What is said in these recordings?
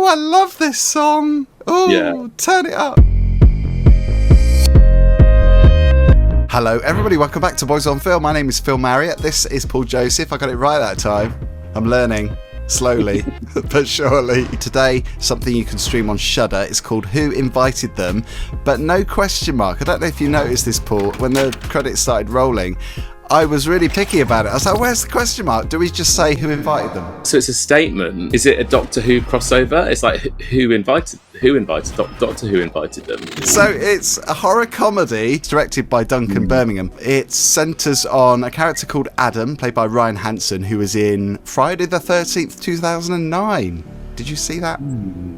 I love this song. Oh, yeah. Turn it up. Hello, everybody. Welcome back to Boys on Film. My name is Phil Marriott. This is Paul Joseph. I got it right that time. I'm learning. Slowly, but surely. Today, something you can stream on Shudder. It's called Who Invited Them? But no question mark. I don't know if you noticed this, Paul. When the credits started rolling, I was really picky about it. I was like, where's the question mark? Do we just say who invited them? So it's a statement. Is it a Doctor Who crossover? It's like who invited Doctor Who invited them? So it's a horror comedy directed by Duncan Birmingham. It centres on a character called Adam, played by Ryan Hansen, who was in Friday the 13th, 2009. Did you see that?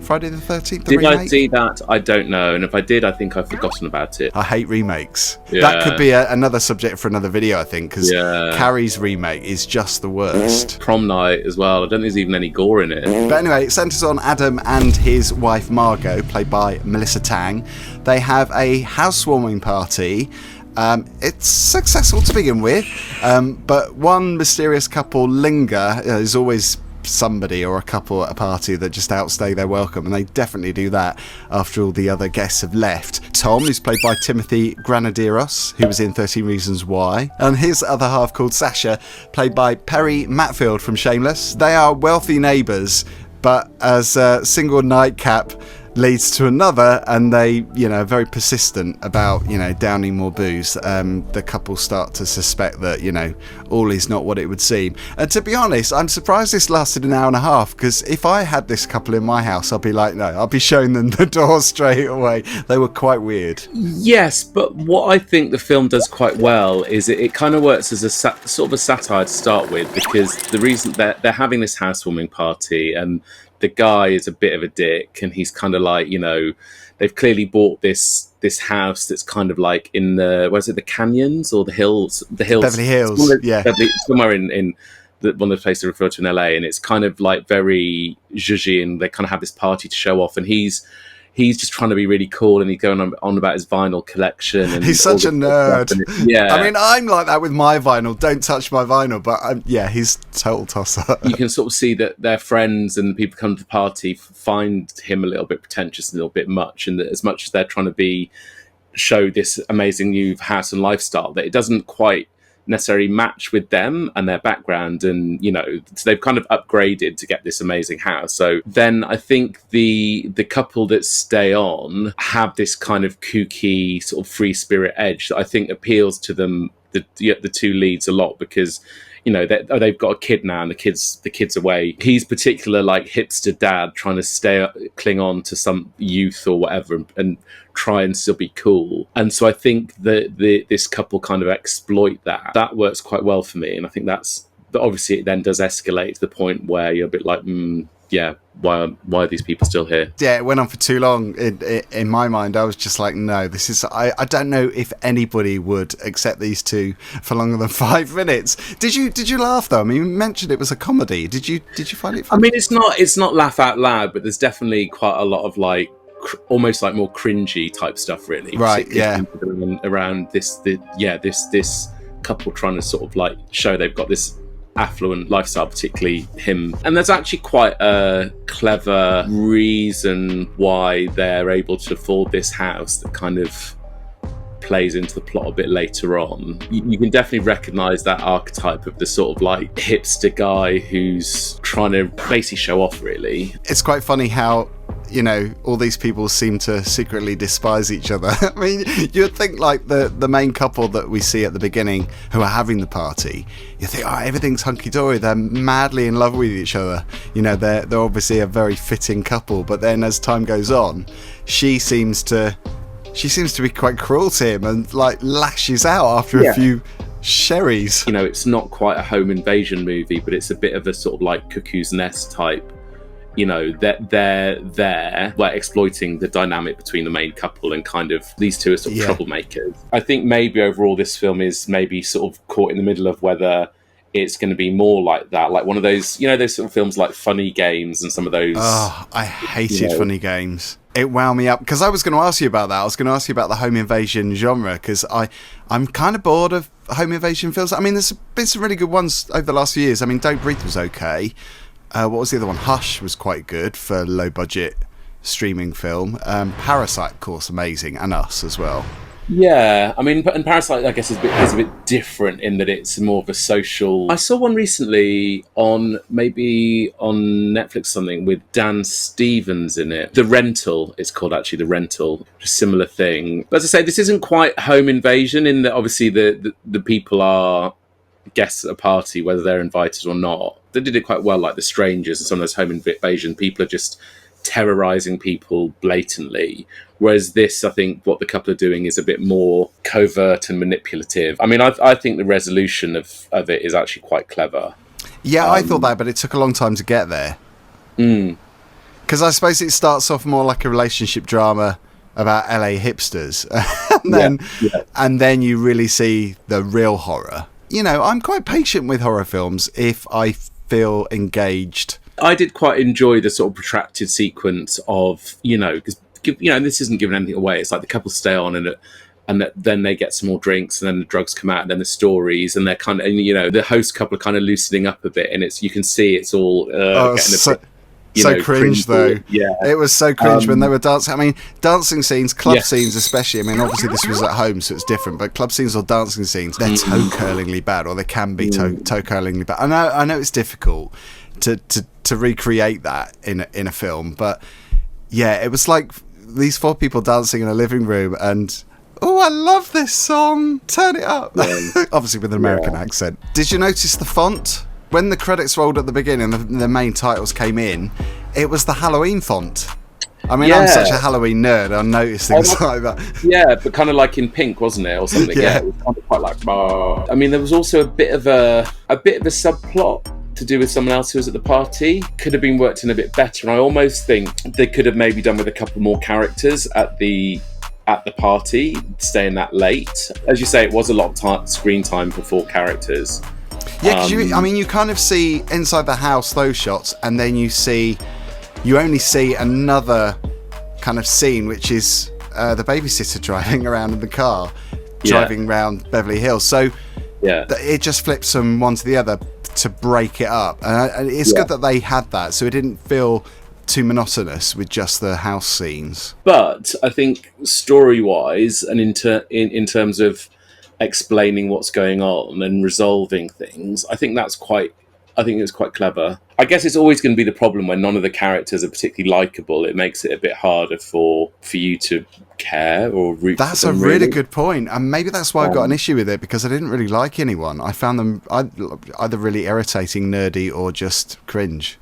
Friday the 13th, the remake? Did I see that? I don't know. And if I did, I think I've forgotten about it. I hate remakes. Yeah. That could be another subject for another video, I think, because Carrie's remake is just the worst. Prom night as well. I don't think there's even any gore in it. But anyway, it centres on Adam and his wife Margo, played by Melissa Tang. They have a housewarming party. It's successful to begin with, but one mysterious couple, Linger, is always somebody or a couple at a party that just outstay their welcome, and they definitely do that after all the other guests have left. Tom, who's played by Timothy Granadiros, who was in 13 Reasons Why, and his other half called Sasha, played by Perry Matfield from Shameless. They are wealthy neighbours, but as a single nightcap leads to another, and they, are very persistent about, downing more booze. The couple start to suspect that, all is not what it would seem. And to be honest, I'm surprised this lasted an hour and a half, because if I had this couple in my house, I'd be like, no, I'll be showing them the door straight away. They were quite weird. Yes, but what I think the film does quite well is it kind of works as a sort of a satire to start with, because the reason they're having this housewarming party, and the guy is a bit of a dick, and he's kind of like, they've clearly bought this house that's kind of like in the canyons or the hills? Beverly Hills, somewhere in one of the places referred to in LA, and it's kind of like very zhuzhy, and they kind of have this party to show off, and he's just trying to be really cool, and he's going on about his vinyl collection. And he's such a nerd. Yeah. I mean, I'm like that with my vinyl. Don't touch my vinyl. But he's total tosser. You can sort of see that their friends and people come to the party find him a little bit pretentious, a little bit much. And that as much as they're trying to show this amazing new house and lifestyle, that it doesn't quite necessarily match with them and their background, and so they've kind of upgraded to get this amazing house. So then I think the couple that stay on have this kind of kooky sort of free spirit edge that I think appeals to them, the two leads, a lot, because they've got a kid now, and the kid's away. He's particular like hipster dad trying to cling on to some youth or whatever, and try and still be cool. And so I think that this couple kind of exploit that. That works quite well for me, and I think but obviously it then does escalate to the point where you're a bit like, why are these people still here? Yeah, it went on for too long. In my mind, I was just like, no, this is. I don't know if anybody would accept these two for longer than 5 minutes. Did you laugh though? I mean, you mentioned it was a comedy. Did you find it funny? I mean, it's not laugh out loud, but there's definitely quite a lot of like almost like more cringy type stuff, really. Right. Yeah. Around this couple trying to sort of like show they've got this affluent lifestyle, particularly him, and there's actually quite a clever reason why they're able to afford this house that kind of plays into the plot a bit later on. You can definitely recognize that archetype of the sort of like hipster guy who's trying to basically show off, really. It's quite funny how all these people seem to secretly despise each other. I mean, you'd think like the main couple that we see at the beginning who are having the party, you think, everything's hunky-dory, they're madly in love with each other. They're obviously a very fitting couple, but then as time goes on, she seems to be quite cruel to him and like lashes out after a few sherries. It's not quite a home invasion movie, but it's a bit of a sort of like Cuckoo's Nest type. They're exploiting the dynamic between the main couple, and kind of these two are sort of troublemakers. I think maybe overall this film is maybe sort of caught in the middle of whether it's going to be more like that, like one of those, those sort of films like Funny Games and some of those. Oh, I hated Funny Games. It wound me up, because I was going to ask you about that. I was going to ask you about the home invasion genre, because I'm kind of bored of home invasion films. I mean, there's been some really good ones over the last few years. I mean, Don't Breathe was okay. What was the other one? Hush was quite good for low budget streaming film. Parasite, of course, amazing, and Us as well. Yeah, I mean, and Parasite, I guess, is a bit different in that it's more of a social. I saw one recently on Netflix, something with Dan Stevens in it. The Rental, it's called actually, The Rental, a similar thing. But as I say, this isn't quite home invasion in that obviously the people are guests at a party, whether they're invited or not. They did it quite well, like The Strangers and some of those home invasion. People are just terrorizing people blatantly, whereas this, I think what the couple are doing is a bit more covert and manipulative. I mean, I think the resolution of it is actually quite clever. Yeah, I thought that, but it took a long time to get there. Because I suppose it starts off more like a relationship drama about LA hipsters, and then you really see the real horror. You know, I'm quite patient with horror films if I feel engaged. I did quite enjoy the sort of protracted sequence of, because, this isn't giving anything away. It's like the couple stay on and then they get some more drinks and then the drugs come out and then the stories and they're kind of, the host couple are kind of loosening up a bit and you can see it's all getting a bit, so cringe though. Yeah, it was so cringe when they were dancing. I mean, dancing scenes, club scenes especially. I mean, obviously this was at home, so it's different. But club scenes or dancing scenes, they're toe curlingly bad, or they can be toe curlingly bad. I know it's difficult to recreate that in a film, but yeah, it was like these four people dancing in a living room, and I love this song. Turn it up. Obviously with an American accent. Did you notice the font? When the credits rolled at the beginning and the main titles came in, it was the Halloween font. I mean, I'm such a Halloween nerd, I noticed things like that. Yeah, but kind of like in Pink, wasn't it, or something? Yeah, it was kind of quite like. I mean, there was also a bit of a subplot to do with someone else who was at the party. Could have been worked in a bit better, and I almost think they could have maybe done with a couple more characters at the party, staying that late. As you say, it was a lot of screen time for 4 characters. Yeah, because you kind of see inside the house those shots, and then you only see another kind of scene, which is the babysitter driving around in the car, driving around Beverly Hills. So it just flips from one to the other to break it up, and it's good that they had that, so it didn't feel too monotonous with just the house scenes. But I think story-wise, and in terms of explaining what's going on and resolving things, I think it's quite clever. I guess it's always going to be the problem when none of the characters are particularly likable. It makes it a bit harder for you to care or root for them. That's a really good point, and maybe that's why I've got an issue with it, because I didn't really like anyone. I found them either really irritating, nerdy, or just cringe.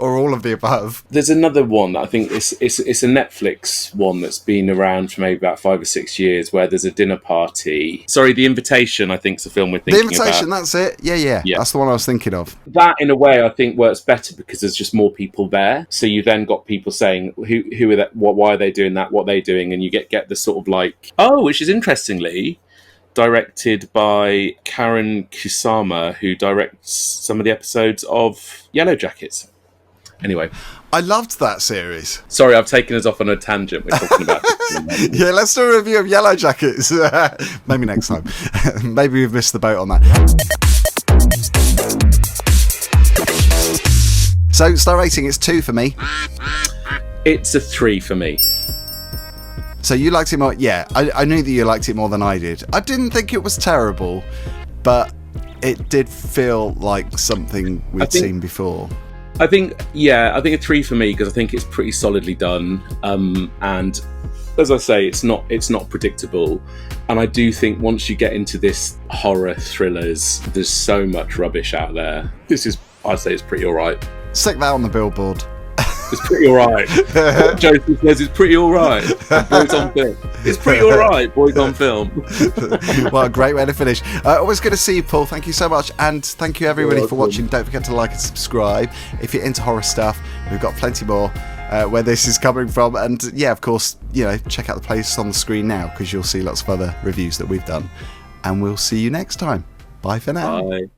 Or all of the above. There's another one that I think it's a Netflix one that's been around for maybe about 5 or 6 years, where there's a dinner party. Sorry, The Invitation, I think, is the film we're thinking about. The Invitation, that's it. Yeah. That's the one I was thinking of. That, in a way, I think works better because there's just more people there. So you then got people saying, who are that? Why are they doing that? What are they doing? And you get the sort of like, which is interestingly directed by Karen Kusama, who directs some of the episodes of Yellow Jackets. Anyway, I loved that series. Sorry, I've taken us off on a tangent. We're talking about yeah, let's do a review of Yellow Jackets. Maybe next time. Maybe we've missed the boat on that. So, star rating, it's 2 for me. It's a 3 for me. So you liked it more? Yeah, I knew that you liked it more than I did. I didn't think it was terrible, but it did feel like something we'd seen before. I think a 3 for me, because I think it's pretty solidly done, and as I say, it's not predictable, and I do think once you get into this horror thrillers, there's so much rubbish out there. I'd say it's pretty alright. Stick that on the billboard. It's pretty alright. Joseph says it's pretty alright. Boys on film. It's pretty alright, boys on film. Well, a great way to finish. Always good to see you, Paul. Thank you so much. And thank you, everybody, for watching. Don't forget to like and subscribe. If you're into horror stuff, we've got plenty more where this is coming from. And yeah, of course, check out the playlist on the screen now, because you'll see lots of other reviews that we've done. And we'll see you next time. Bye for now. Bye.